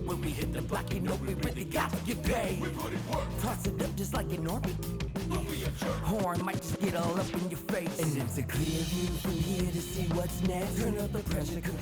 When we hit the block, you know we really got to get paid. We put it work. Toss it up just like an orbit. Horn might just get all up in your face. And it's a clear view from here to see what's next. Turn up the pressure, cause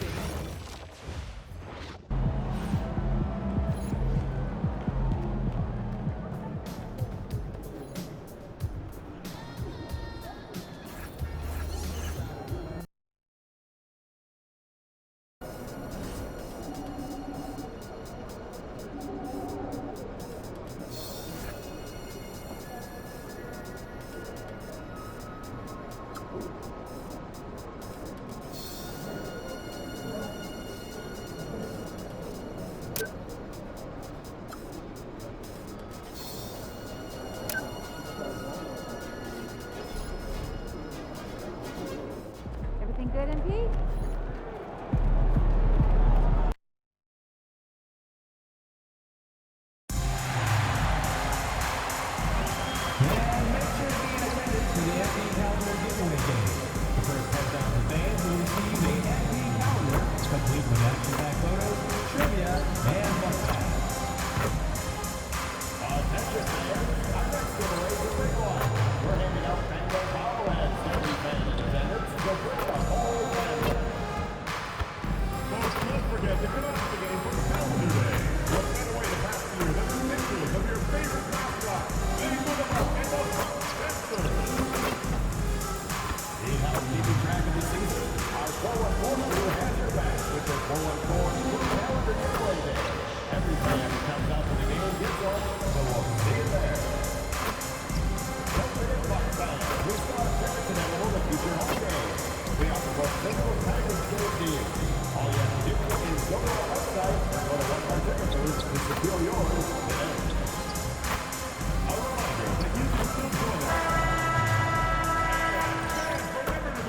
Everything good, MP?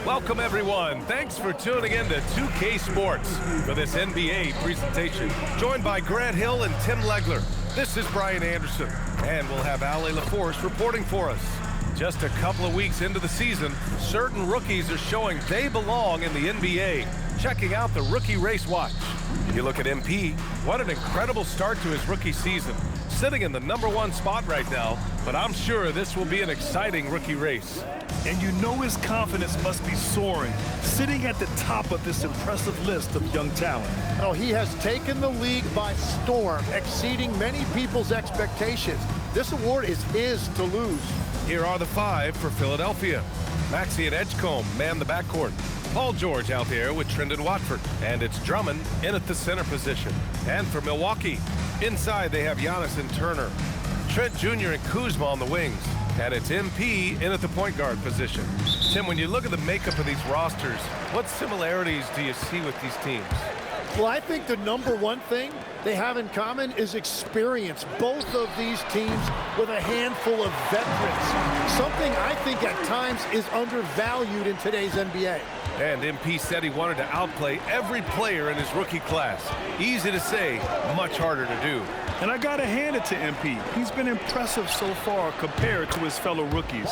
Welcome, everyone. Thanks for tuning in to 2K Sports for this NBA presentation. Joined by Grant Hill and Tim Legler. This is Brian Anderson, and we'll have Ale LaForce reporting for us. Just a couple of weeks into the season, certain rookies are showing they belong in the NBA. Checking out the Rookie Race Watch. You look at MP, what an incredible start to his rookie season. Sitting in the #1 spot right now, but I'm sure this will be an exciting rookie race. And you know his confidence must be soaring, sitting at the top of this impressive list of young talent. Oh, he has taken the league by storm, exceeding many people's expectations. This award is his to lose. Here are the 5 for Philadelphia. Maxey and Edgecombe man the backcourt. Paul George out there with Trendon Watford. And it's Drummond in at the center position. And for Milwaukee, inside they have Giannis and Turner. Trent Jr. and Kuzma on the wings. And it's MP in at the point guard position. Tim, when you look at the makeup of these rosters, what similarities do you see with these teams? Well, I think the #1 thing they have in common is experience. Both of these teams with a handful of veterans. Something I think at times is undervalued in today's NBA. And MP said he wanted to outplay every player in his rookie class. Easy to say, much harder to do. And I gotta hand it to MP. He's been impressive so far compared to his fellow rookies.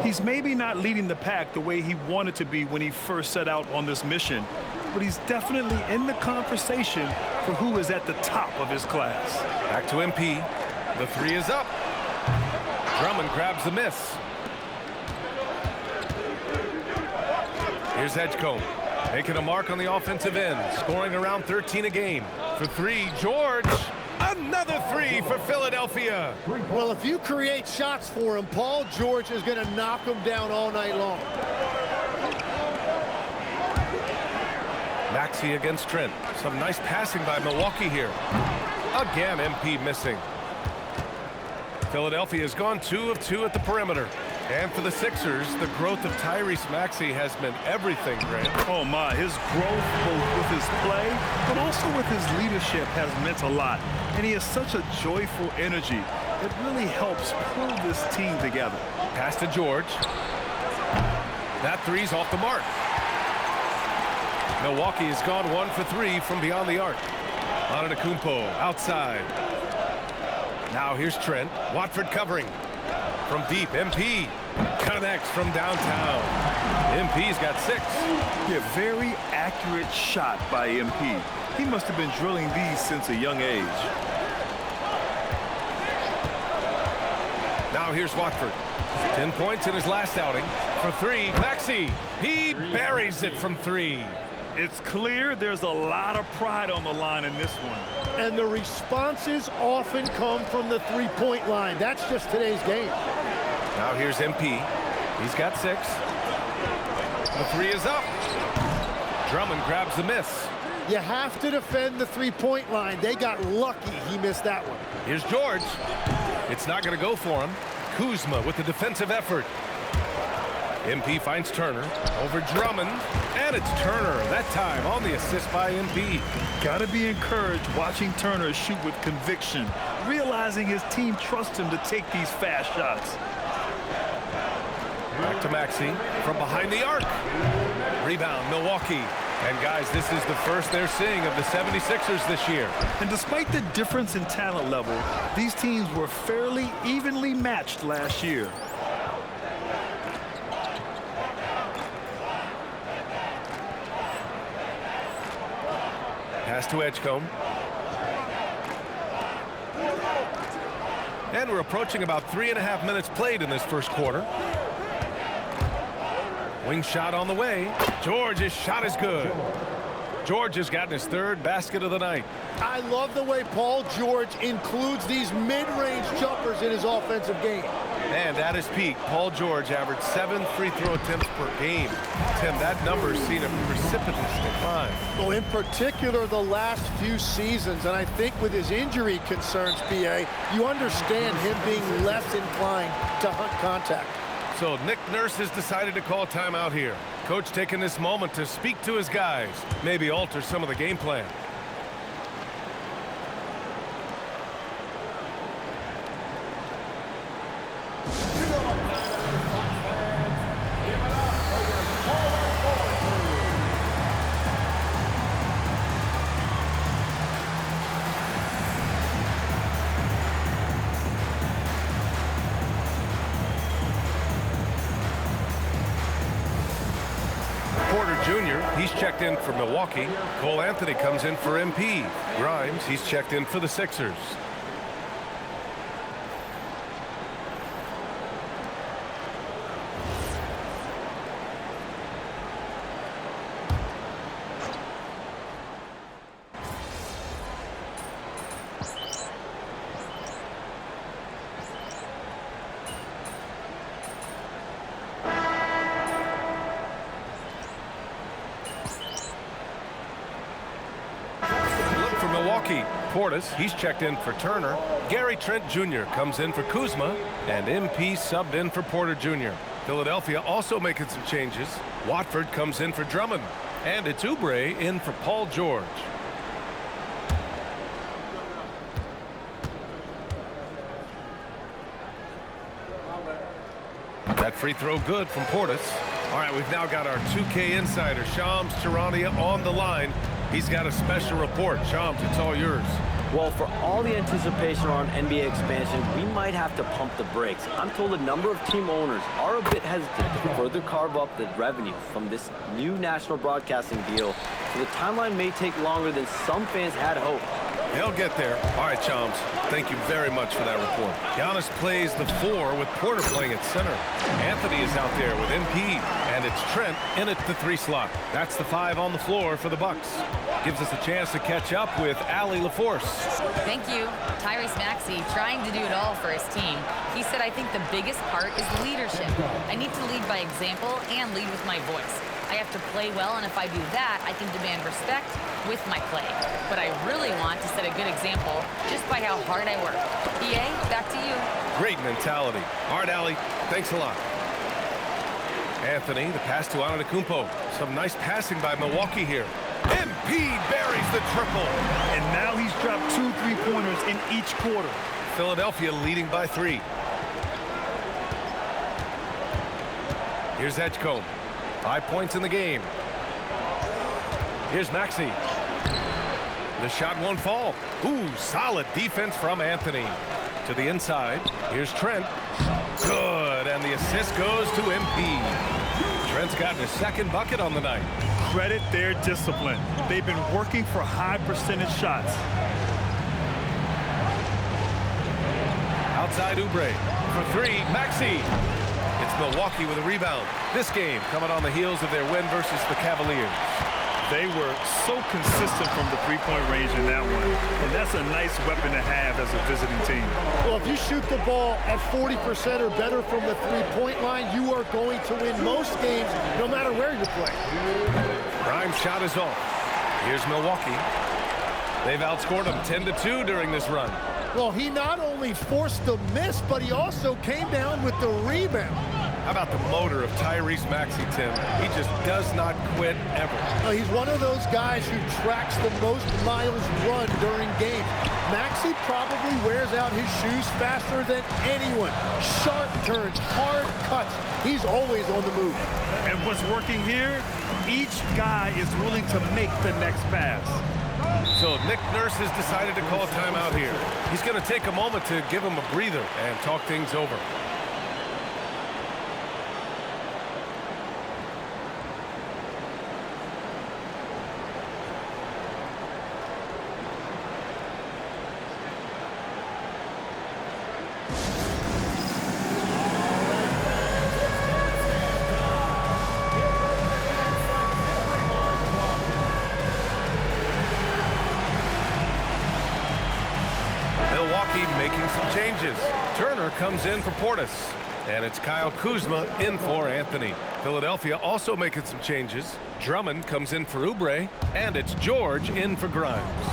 He's maybe not leading the pack the way he wanted to be when he first set out on this mission, but he's definitely in the conversation for who is at the top of his class. Back to MP. The 3 is up. Drummond grabs the miss. Here's Edgecombe, making a mark on the offensive end, scoring around 13 a game. For 3, George. Another 3 for Philadelphia. Well, if you create shots for him, Paul George is going to knock them down all night long. Maxey against Trent. Some nice passing by Milwaukee here. Again, MP missing. Philadelphia has gone 2 of 2 at the perimeter. And for the Sixers, the growth of Tyrese Maxey has meant everything, Grant. Oh my, his growth both with his play, but also with his leadership has meant a lot. And he has such a joyful energy. It really helps pull this team together. Pass to George. That 3's off the mark. Milwaukee has gone 1 for 3 from beyond the arc. Antetokounmpo outside. Now here's Trent. Watford covering. From deep, MP. Connects from downtown. MP's got 6. Yeah, very accurate shot by MP. He must have been drilling these since a young age. Now here's Watford. 10 points in his last outing. For 3, Maxey. He buries it from 3. It's clear there's a lot of pride on the line in this one. And the responses often come from the three-point line. That's just today's game. Now here's MP. He's got 6. The 3 is up. Drummond grabs the miss. You have to defend the three-point line. They got lucky he missed that one. Here's George. It's not going to go for him. Kuzma with the defensive effort. MP finds Turner over Drummond, and it's Turner that time on the assist by MP. Got to be encouraged watching Turner shoot with conviction, realizing his team trusts him to take these fast shots. Back to Maxey from behind the arc. Rebound, Milwaukee. And guys, this is the first they're seeing of the 76ers this year. And despite the difference in talent level, these teams were fairly evenly matched last year. Pass to Edgecombe. And we're approaching about 3.5 minutes played in this first quarter. Wing shot on the way. George's shot is good. George has gotten his 3rd basket of the night. I love the way Paul George includes these mid-range jumpers in his offensive game. And at his peak, Paul George averaged 7 free throw attempts per game. Tim, that number's seen a precipitous decline. Well, in particular, the last few seasons, and I think with his injury concerns, BA, you understand him being less inclined to hunt contact. So Nick Nurse has decided to call timeout here. Coach taking this moment to speak to his guys, maybe alter some of the game plan. He's checked in for Milwaukee. Cole Anthony comes in for MP. Grimes, he's checked in for the Sixers. Portis, he's checked in for Turner. Gary Trent Jr. comes in for Kuzma, and MP subbed in for Porter Jr. Philadelphia also making some changes. Watford comes in for Drummond, and it's Oubre in for Paul George. That free throw good from Portis. All right, we've now got our 2K insider, Shams Charania, on the line. He's got a special report. Shams, it's all yours. Well, for all the anticipation around NBA expansion, we might have to pump the brakes. I'm told a number of team owners are a bit hesitant to further carve up the revenue from this new national broadcasting deal, so the timeline may take longer than some fans had hoped. They'll get there. All right, Shams, thank you very much for that report. Giannis plays the 4 with Porter playing at center. Anthony is out there with MP, and it's Trent in at the 3 slot. That's the 5 on the floor for the Bucks. Gives us a chance to catch up with Allie LaForce. Thank you. Tyrese Maxey trying to do it all for his team. He said, I think the biggest part is leadership. I need to lead by example and lead with my voice. I have to play well, and if I do that, I can demand respect with my play. But I really want to set a good example just by how hard I work. EA, back to you. Great mentality. All right, Allie, thanks a lot. Anthony, the pass to Antetokounmpo. Some nice passing by Milwaukee here. MP buries the triple. And now he's dropped 2 3-pointers in each quarter. Philadelphia leading by 3. Here's Edgecombe. 5 points in the game. Here's Maxey. The shot won't fall. Ooh, solid defense from Anthony. To the inside. Here's Trent. Good and the assist goes to MP. Trent's gotten his second bucket on the night. Credit their discipline. They've been working for high percentage shots. Outside Oubre for three, Maxey. It's Milwaukee with a rebound. This game coming on the heels of their win versus the Cavaliers. They were so consistent from the three-point range in that one, and that's a nice weapon to have as a visiting team. Well, if you shoot the ball at 40% or better from the three-point line, you are going to win most games, no matter where you play. Grimes' shot is off. Here's Milwaukee. They've outscored them 10-2 during this run. Well, he not only forced the miss, but he also came down with the rebound. How about the motor of Tyrese Maxey, Tim? He just does not quit ever. He's one of those guys who tracks the most miles run during games. Maxey probably wears out his shoes faster than anyone. Sharp turns, hard cuts. He's always on the move. And what's working here, each guy is willing to make the next pass. So Nick Nurse has decided to call a timeout here. He's going to take a moment to give him a breather and talk things over. Making some changes. Turner comes in for Portis, and it's Kyle Kuzma in for Anthony. Philadelphia also making some changes. Drummond comes in for Oubre, and it's George in for Grimes.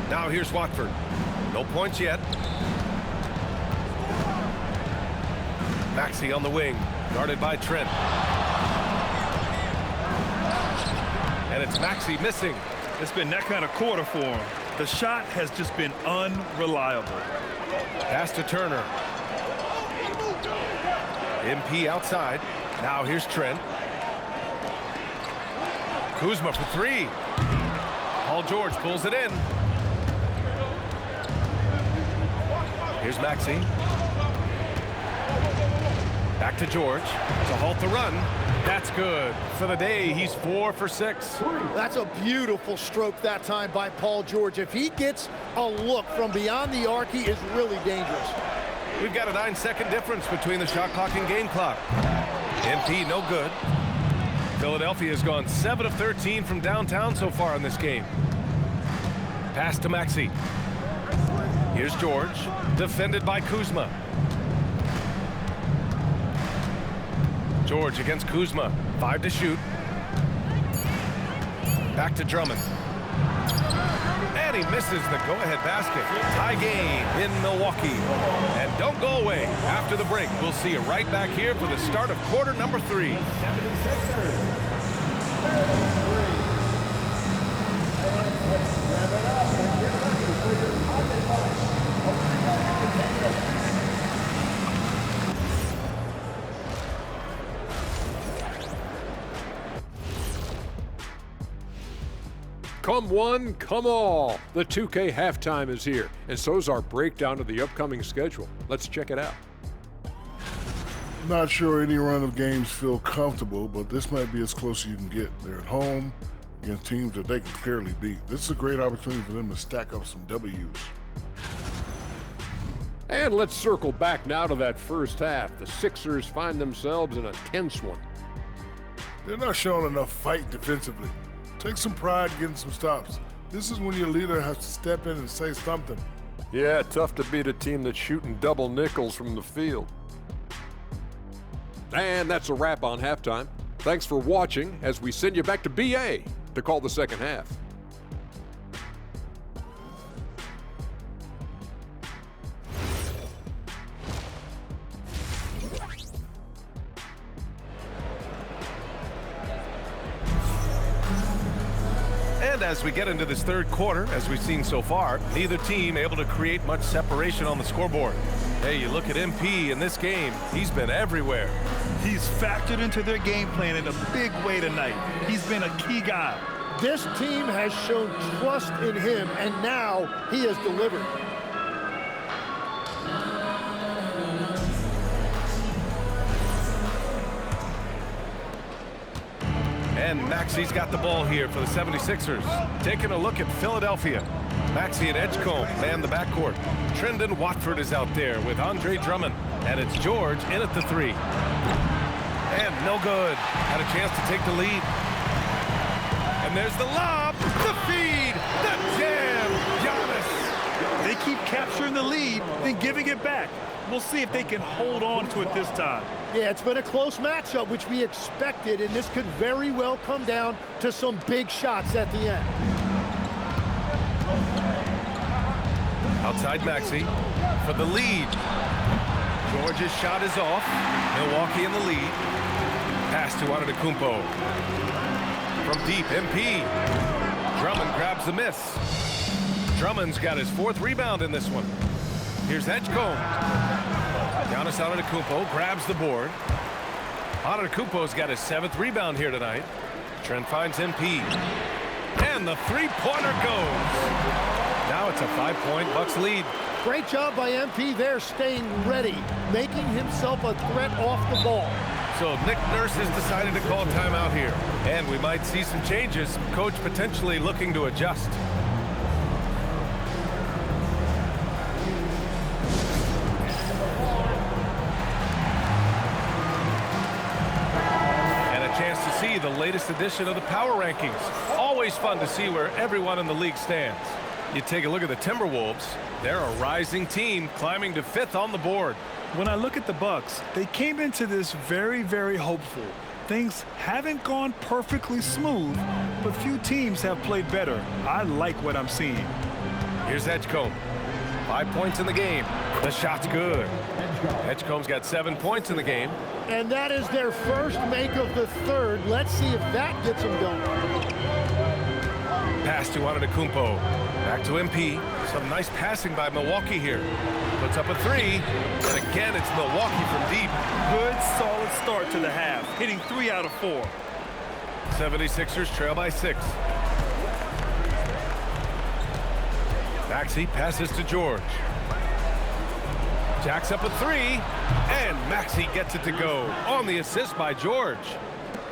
Now here's Watford. No points yet. Maxey on the wing, guarded by Trent. And it's Maxey missing. It's been that kind of quarter for him. The shot has just been unreliable. Pass to Turner. MP outside. Now here's Trent. Kuzma for three. Paul George pulls it in. Here's Maxey. Back to George to halt the run. That's good. For the day, he's 4 for 6. That's a beautiful stroke that time by Paul George. If he gets a look from beyond the arc, he is really dangerous. We've got a 9-second difference between the shot clock and game clock. MP no good. Philadelphia has gone 7 of 13 from downtown so far in this game. Pass to Maxey. Here's George, defended by Kuzma. George against Kuzma, 5 to shoot. Back to Drummond. And he misses the go-ahead basket. Tie game in Milwaukee. And don't go away. After the break, we'll see you right back here for the start of quarter number 3. Come one, come all. The 2K halftime is here, and so's our breakdown of the upcoming schedule. Let's check it out. Not sure any run of games feel comfortable, but this might be as close as you can get. They're at home against teams that they can clearly beat. This is a great opportunity for them to stack up some W's. And let's circle back now to that first half. The Sixers find themselves in a tense one. They're not showing enough fight defensively. Take some pride getting some stops. This is when your leader has to step in and say something. Yeah, tough to beat a team that's shooting double nickels from the field. And that's a wrap on halftime. Thanks for watching as we send you back to BA to call the second half. And as we get into this third quarter, as we've seen so far, neither team able to create much separation on the scoreboard. Hey, you look at MP in this game, he's been everywhere. He's factored into their game plan in a big way tonight. He's been a key guy. This team has shown trust in him, and now he has delivered. And Maxey's got the ball here for the 76ers. Taking a look at Philadelphia. Maxey and Edgecombe man the backcourt. Trendon Watford is out there with Andre Drummond. And it's George in at the 3. And no good. Had a chance to take the lead. And there's the lob, the feed, the jam. Giannis. They keep capturing the lead, then giving it back. We'll see if they can hold on to it this time. Yeah, it's been a close matchup, which we expected, and this could very well come down to some big shots at the end. Outside Maxey for the lead. George's shot is off. Milwaukee in the lead. Pass to Antetokounmpo. From deep, MP. Drummond grabs the miss. Drummond's got his 4th rebound in this one. Here's Edgecombe. Giannis Antetokounmpo grabs the board. Antetokounmpo's got his 7th rebound here tonight. Trent finds MP. And the 3-pointer goes. Now it's a 5-point Bucks lead. Great job by MP there, staying ready, making himself a threat off the ball. So Nick Nurse has decided to call timeout here. And we might see some changes. Coach potentially looking to adjust. To see the latest edition of the power rankings. Always fun to see where everyone in the league stands. You take a look at the Timberwolves. They're a rising team climbing to 5th on the board. When I look at the Bucks, they came into this very, very hopeful. Things haven't gone perfectly smooth, but few teams have played better. I like what I'm seeing. Here's Edgecombe. 5 points in the game. The shot's good. Edgecombe's got 7 points in the game. And that is their first make of the 3rd. Let's see if that gets them going. Pass to Antetokounmpo. Back to MP. Some nice passing by Milwaukee here. Puts up a 3. And again, it's Milwaukee from deep. Good, solid start to the half, hitting 3 out of 4. 76ers trail by 6. Maxey passes to George. Jacks up a 3, and Maxey gets it to go on the assist by George.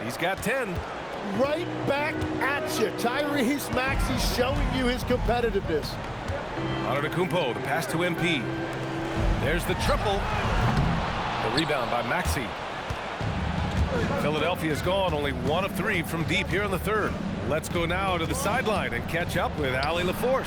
He's got 10. Right back at you. Tyrese Maxey showing you his competitiveness. Antetokounmpo, the pass to MP. There's the triple. The rebound by Maxey. Philadelphia's gone only 1 of 3 from deep here in the 3rd. Let's go now to the sideline and catch up with Allie LaForce.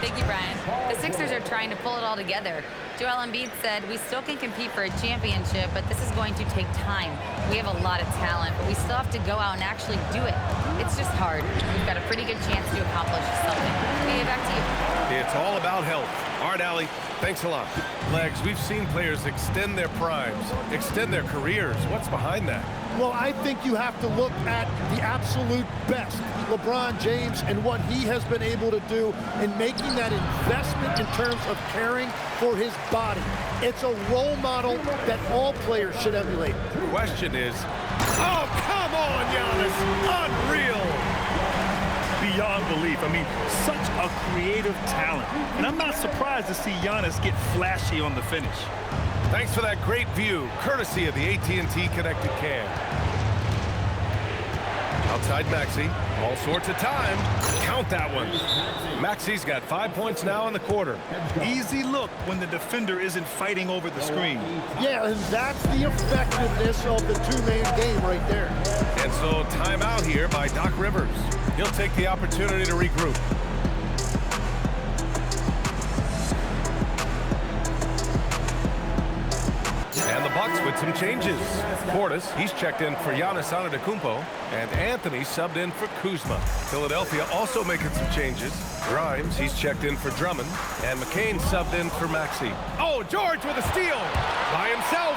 Thank you, Brian. The Sixers are trying to pull it all together. Joel Embiid said, "We still can compete for a championship, but this is going to take time. We have a lot of talent, but we still have to go out and actually do it. It's just hard. We've got a pretty good chance to accomplish something." Okay, back to you. It's all about health. All right, Allie, thanks a lot. Legs, we've seen players extend their primes, extend their careers. What's behind that? Well, I think you have to look at the absolute best, LeBron James, and what he has been able to do in making that investment in terms of caring for his body. It's a role model that all players should emulate. The question is, oh, come on, Giannis, unreal. Beyond belief. I mean, such a creative talent. And I'm not surprised to see Giannis get flashy on the finish. Thanks for that great view, courtesy of the AT&T Connected Cam. Outside Maxey, all sorts of time. Count that one. Maxey's got 5 points now in the quarter. Easy look when the defender isn't fighting over the screen. Yeah, and that's the effectiveness of the two-man game right there. And so timeout here by Doc Rivers. He'll take the opportunity to regroup. And the Bucks with some changes. Portis, he's checked in for Giannis Antetokounmpo, and Anthony subbed in for Kuzma. Philadelphia also making some changes. Grimes, he's checked in for Drummond, and McCain subbed in for Maxey. Oh, George with a steal by himself.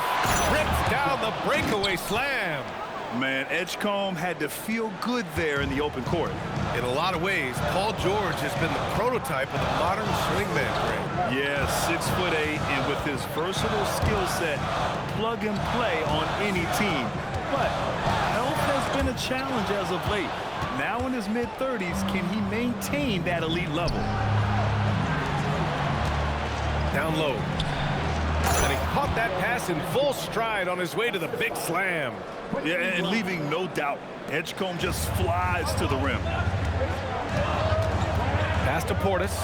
Rips down the breakaway slam. Man, Edgecombe had to feel good there in the open court. In a lot of ways, Paul George has been the prototype of the modern swingman, Greg. Yeah, 6'8", and with his versatile skill set, plug and play on any team. But health has been a challenge as of late. Now in his mid-30s, can he maintain that elite level? Down low. And he caught that pass in full stride on his way to the big slam. Yeah, and leaving no doubt. Edgecombe just flies to the rim. Pass to Portis.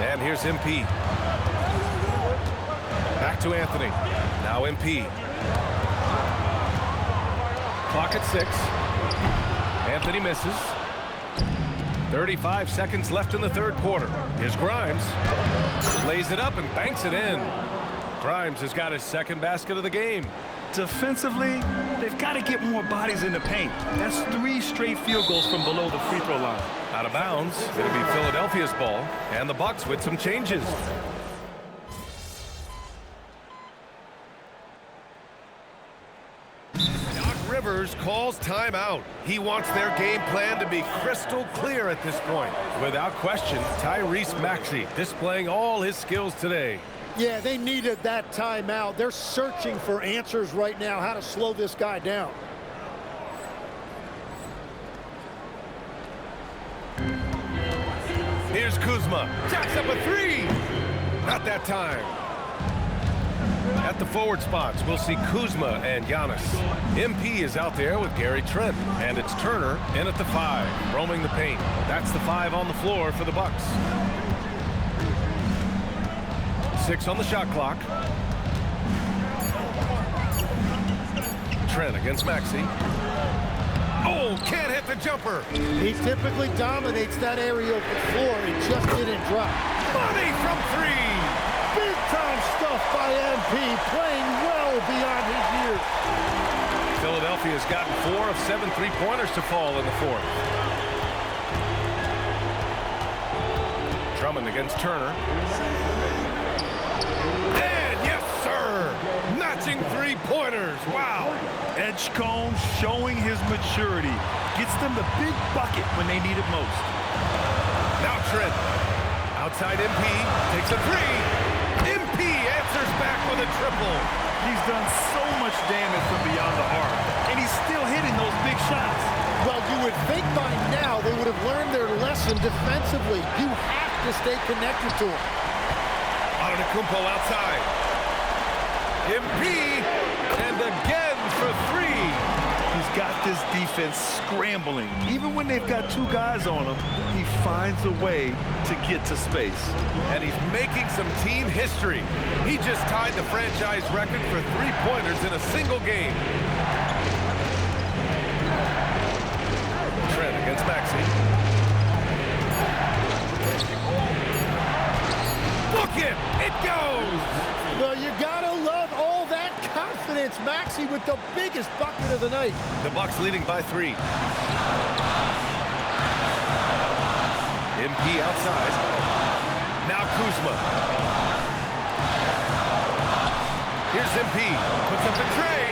And here's MP. Back to Anthony. Now MP. Clock at 6. Anthony misses. 35 seconds left in the third quarter. Here's Grimes. Lays it up and banks it in. Grimes has got his second basket of the game. Defensively, they've got to get more bodies in the paint. That's 3 straight field goals from below the free throw line. Out of bounds. It'll be Philadelphia's ball. And the Bucks with some changes. Rivers calls timeout. He wants their game plan to be crystal clear at this point. Without question, Tyrese Maxey displaying all his skills today. Yeah, they needed that timeout. They're searching for answers right now, how to slow this guy down. Here's Kuzma. Jacks up a 3. Not that time. At the forward spots, we'll see Kuzma and Giannis. MP is out there with Gary Trent, and it's Turner in at the 5, roaming the paint. That's the 5 on the floor for the Bucks. 6 on the shot clock. Trent against Maxey. Oh, can't hit the jumper. He typically dominates that area of the floor. It just didn't drop. Money from 3. Big-time stuff by MP, playing well beyond his years. Philadelphia's gotten 4 of 7 3-pointers to fall in the fourth. Drummond against Turner. And yes, sir! Matching 3-pointers. Wow! Edgecombe showing his maturity. Gets them the big bucket when they need it most. Now Trent. Outside MP. Takes a 3. MP answers back with a triple. He's done so much damage from beyond the arc, and he's still hitting those big shots. Well, you would think by now they would have learned their lesson defensively. You have to stay connected to him. Antetokounmpo outside. MP, and again for 3. He's got this defense scrambling. Even when they've got 2 guys on him, he finds a way to get to space. And he's making some team history. He just tied the franchise record for 3-pointers in a single game. Trent against Maxey. Book it! It goes! Well, you gotta love all that confidence. Maxey with the biggest bucket of the night. The Bucks leading by 3. MP outside. Now Kuzma. Here's MP. Puts up the tray.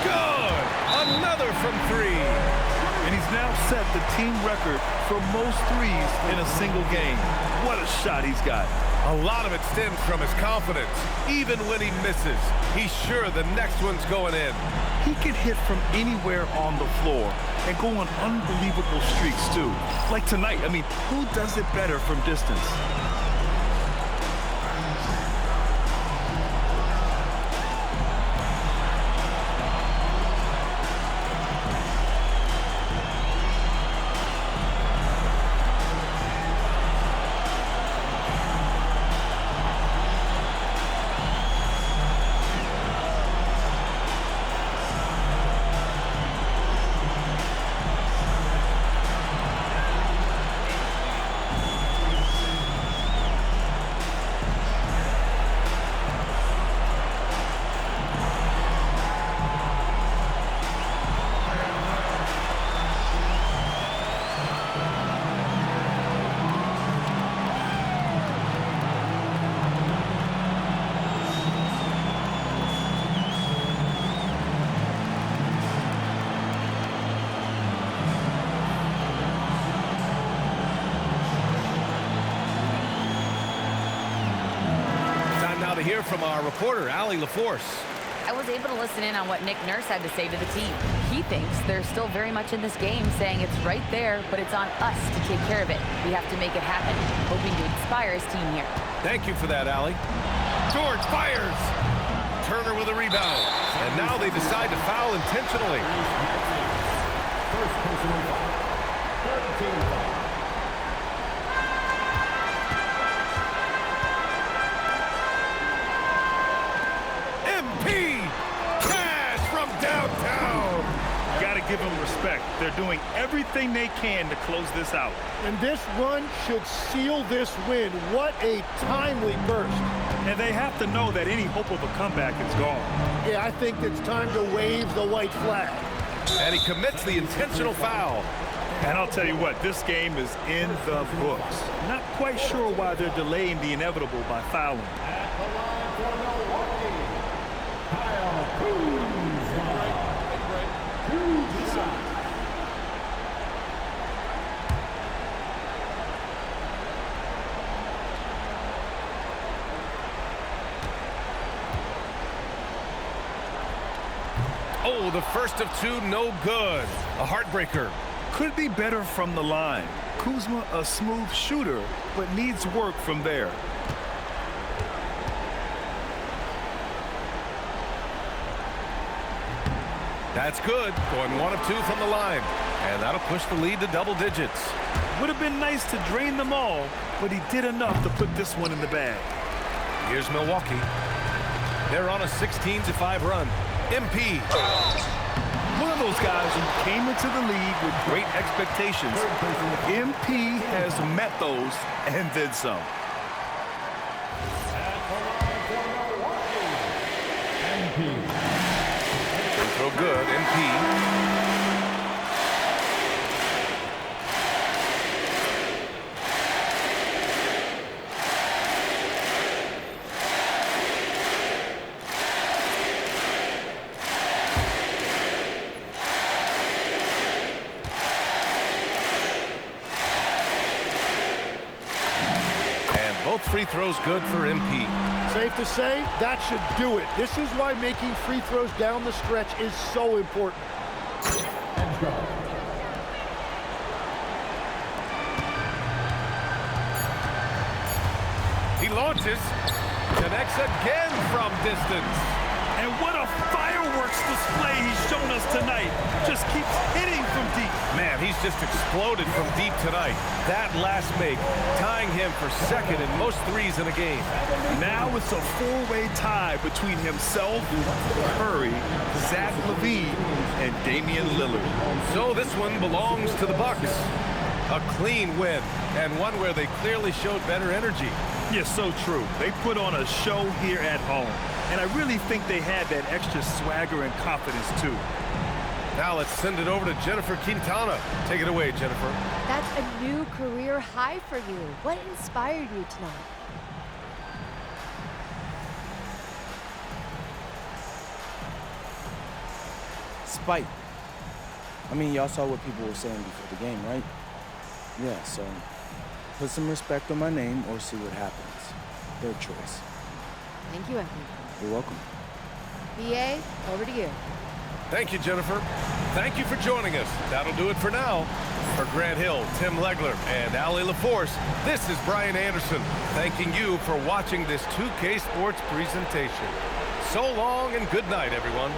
Good! Another from 3. And he's now set the team record for most threes in a single game. What a shot he's got. A lot of it stems from his confidence. Even when he misses, he's sure the next one's going in. He can hit from anywhere on the floor and go on unbelievable streaks, too. Like tonight, I mean, who does it better from distance? To hear from our reporter, Allie LaForce. I was able to listen in on what Nick Nurse had to say to the team. He thinks they're still very much in this game, saying it's right there, but it's on us to take care of it. We have to make it happen, hoping to inspire his team here. Thank you for that, Allie. short, fires. Turner with a rebound. And now they decide to foul intentionally. First personal foul. 13 foul. Downtown. Gotta give them respect. They're doing everything they can to close this out. And this run should seal this win. What a timely burst. And they have to know that any hope of a comeback is gone. Yeah, I think it's time to wave the white flag. And he commits the intentional foul. And I'll tell you what, this game is in the books. Not quite sure why they're delaying the inevitable by fouling. Oh, the first of two, no good. A heartbreaker. Could be better from the line. Kuzma, a smooth shooter, but needs work from there. That's good. Going 1 of 2 from the line. And that'll push the lead to double digits. Would have been nice to drain them all, but he did enough to put this one in the bag. Here's Milwaukee. They're on a 16-5 run. MP. One of those guys who came into the league with great expectations. MP has met those and then some. Free throw good. MP. Both free throws good for MP. Safe to say, that should do it. This is why making free throws down the stretch is so important. He launches, connects again from distance. And what a fireworks display he's shown us tonight. Just keeps hitting from deep. Man, he's just exploded from deep tonight. That last make, tying him for second in most threes in a game. Now it's a four-way tie between himself, Curry, Zach LaVine, and Damian Lillard. So this one belongs to the Bucks. A clean win, and one where they clearly showed better energy. Yes, so true. They put on a show here at home, and I really think they had that extra swagger and confidence, too. Now let's send it over to Jennifer Quintana. Take it away, Jennifer. That's a new career high for you. What inspired you tonight? Spite. I mean, y'all saw what people were saying before the game, right? Yeah, so put some respect on my name or see what happens. Their choice. Thank you, Evan. You're welcome. BA, over to you. Thank you, Jennifer. Thank you for joining us. That'll do it for now. For Grant Hill, Tim Legler, and Allie LaForce, this is Brian Anderson, thanking you for watching this 2K Sports presentation. So long and good night, everyone.